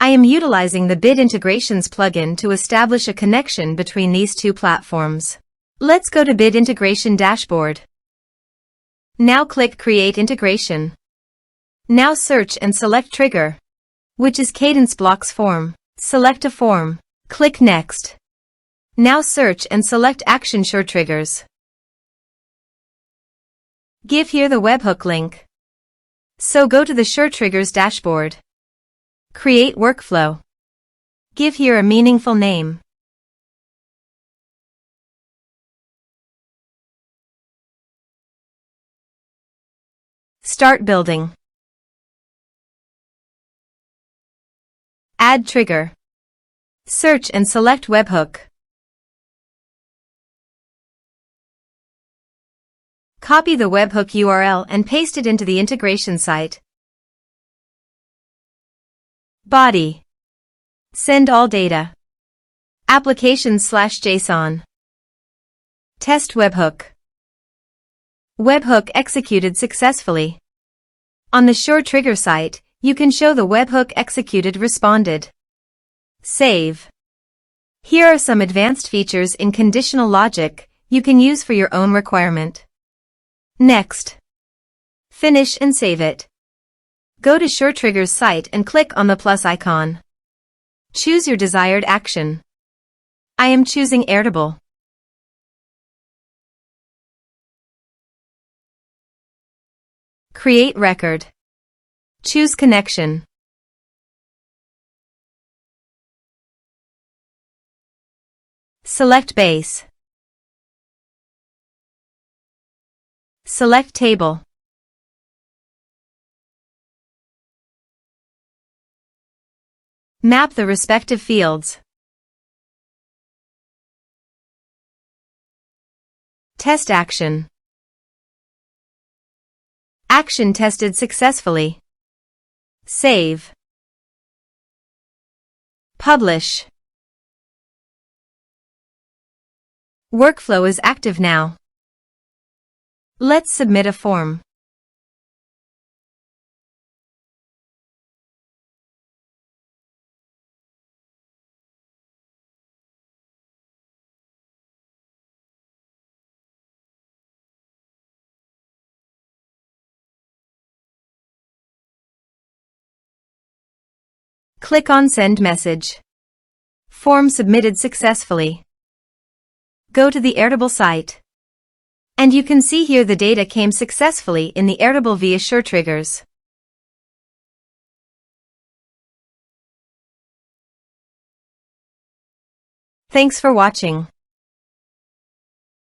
I am utilizing the Bit Integrations plugin to establish a connection between these two platforms. Let's go to Bit Integration Dashboard. Now click Create Integration. Now search and select Trigger, which is Kadence Blocks Form. Select a form. Click Next. Now search and select Action SureTriggers. Give here the webhook link. So go to the SureTriggers dashboard. Create workflow. Give here a meaningful name. Start building. Add trigger. Search and select webhook. Copy the webhook URL and paste it into the integration site. Body. Send all data. Applications/JSON. Test webhook. Webhook executed successfully. On the SureTrigger site, you can show the webhook executed responded. Save. Here are some advanced features in conditional logic you can use for your own requirement. Next. Finish and save it. Go to SureTriggers site and click on the plus icon. Choose your desired action. I am choosing Airtable. Create record. Choose connection. Select base. Select table. Map the respective fields. Test action. Action tested successfully. Save. Publish. Workflow is active now. Let's submit a form. Click on Send Message. Form submitted successfully. Go to the Airtable site. And you can see here the data came successfully in the Airtable via SureTriggers. Thanks for watching.